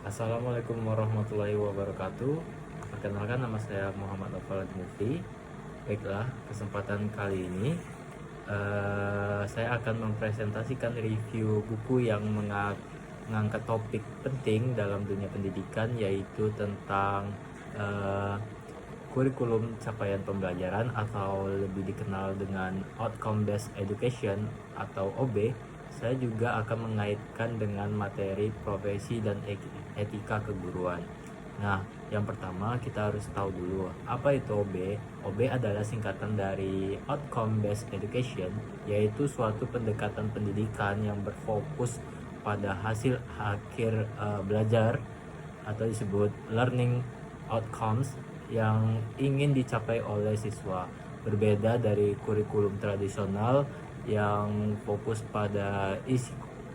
Assalamualaikum warahmatullahi wabarakatuh. Perkenalkan, nama saya Muhammad Novel Mufti. Baiklah, kesempatan kali ini saya akan mempresentasikan review buku yang mengangkat topik penting dalam dunia pendidikan, yaitu tentang eh, kurikulum capaian pembelajaran atau lebih dikenal dengan Outcome Based Education atau OB. Saya juga akan mengaitkan dengan materi profesi dan etika keguruan. Nah, yang pertama kita harus tahu dulu apa itu OB. OB adalah singkatan dari Outcome Based Education, yaitu suatu pendekatan pendidikan yang berfokus pada hasil akhir belajar atau disebut learning outcomes yang ingin dicapai oleh siswa. Berbeda dari kurikulum tradisional yang fokus pada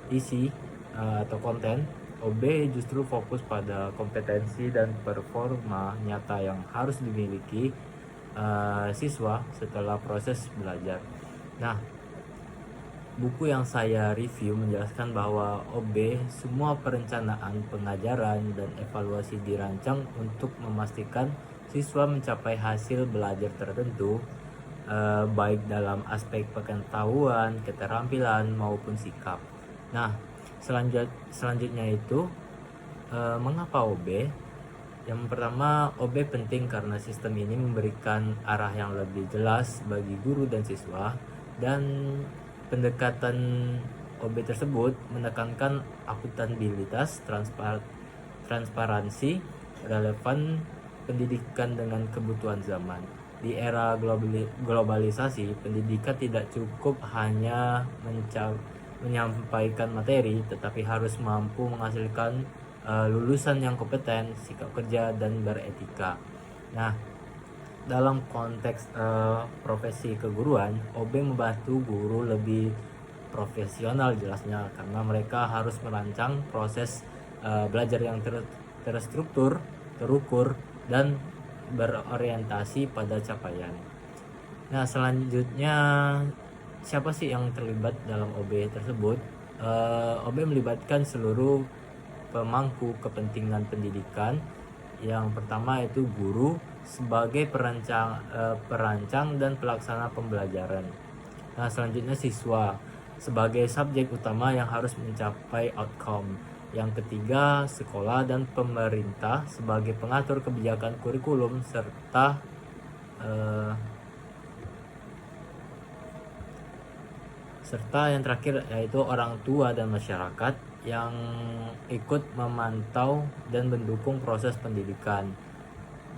isi atau konten, OB justru fokus pada kompetensi dan performa nyata yang harus dimiliki siswa setelah proses belajar. Nah, buku yang saya review menjelaskan bahwa OB, semua perencanaan pengajaran dan evaluasi dirancang untuk memastikan siswa mencapai hasil belajar tertentu, baik dalam aspek pengetahuan, keterampilan maupun sikap. Nah, selanjutnya itu mengapa OB? Yang pertama, OB penting karena sistem ini memberikan arah yang lebih jelas bagi guru dan siswa, dan pendekatan OB tersebut menekankan akuntabilitas, transparansi, relevan pendidikan dengan kebutuhan zaman. Di era globalisasi, pendidikan tidak cukup hanya menyampaikan materi, tetapi harus mampu menghasilkan lulusan yang kompeten, sikap kerja, dan beretika. Nah, dalam konteks profesi keguruan, OB membantu guru lebih profesional jelasnya, karena mereka harus merancang proses belajar yang terstruktur, terukur, dan berorientasi pada capaian. Nah, selanjutnya siapa sih yang terlibat dalam OB tersebut? OB melibatkan seluruh pemangku kepentingan pendidikan. Yang pertama itu guru sebagai perancang dan pelaksana pembelajaran. Nah, selanjutnya siswa sebagai subjek utama yang harus mencapai outcome. Yang ketiga, sekolah dan pemerintah sebagai pengatur kebijakan kurikulum, serta yang terakhir yaitu orang tua dan masyarakat yang ikut memantau dan mendukung proses pendidikan.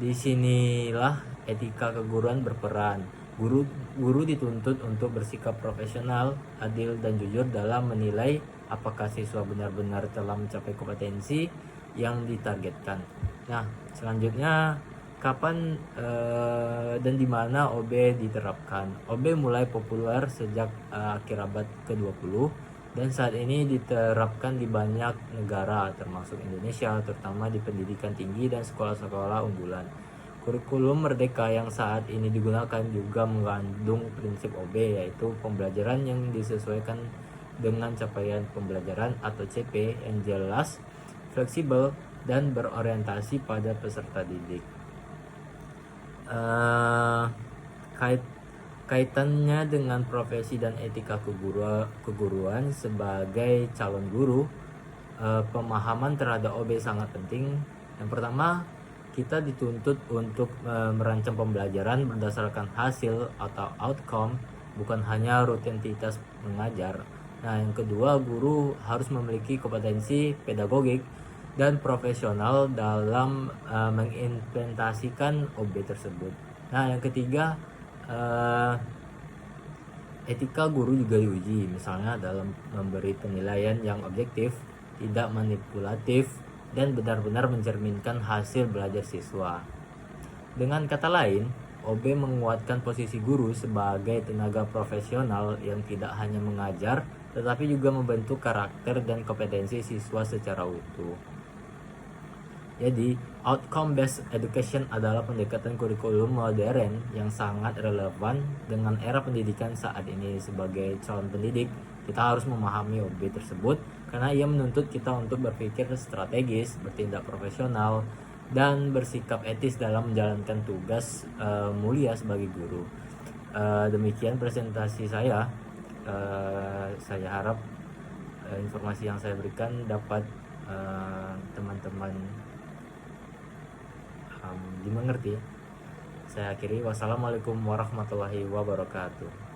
Disinilah etika keguruan berperan. Guru dituntut untuk bersikap profesional, adil, dan jujur dalam menilai apakah siswa benar-benar telah mencapai kompetensi yang ditargetkan. Nah, selanjutnya kapan dan di mana OB diterapkan? OB mulai populer sejak akhir abad ke-20 dan saat ini diterapkan di banyak negara termasuk Indonesia, terutama di pendidikan tinggi dan sekolah-sekolah unggulan. Kurikulum Merdeka yang saat ini digunakan juga mengandung prinsip OB, yaitu pembelajaran yang disesuaikan dengan capaian pembelajaran atau CP yang jelas, fleksibel, dan berorientasi pada peserta didik. Kaitannya dengan profesi dan etika keguruan sebagai calon guru, pemahaman terhadap OB sangat penting. Yang pertama, kita dituntut untuk merancang pembelajaran berdasarkan hasil atau outcome, bukan hanya rutinitas mengajar. Nah, yang kedua, guru harus memiliki kompetensi pedagogik dan profesional dalam mengimplementasikan OB tersebut. Nah, yang ketiga, etika guru juga diuji, misalnya dalam memberi penilaian yang objektif, tidak manipulatif, dan benar-benar mencerminkan hasil belajar siswa. Dengan kata lain, OB menguatkan posisi guru sebagai tenaga profesional yang tidak hanya mengajar, tetapi juga membentuk karakter dan kompetensi siswa secara utuh. Jadi, outcome-based education adalah pendekatan kurikulum modern yang sangat relevan dengan era pendidikan saat ini. Sebagai calon pendidik, kita harus memahami OB tersebut karena ia menuntut kita untuk berpikir strategis, bertindak profesional, dan bersikap etis dalam menjalankan tugas mulia sebagai guru. Demikian presentasi saya. Saya harap informasi yang saya berikan dapat teman-teman dimengerti. Saya akhiri, wassalamualaikum warahmatullahi wabarakatuh.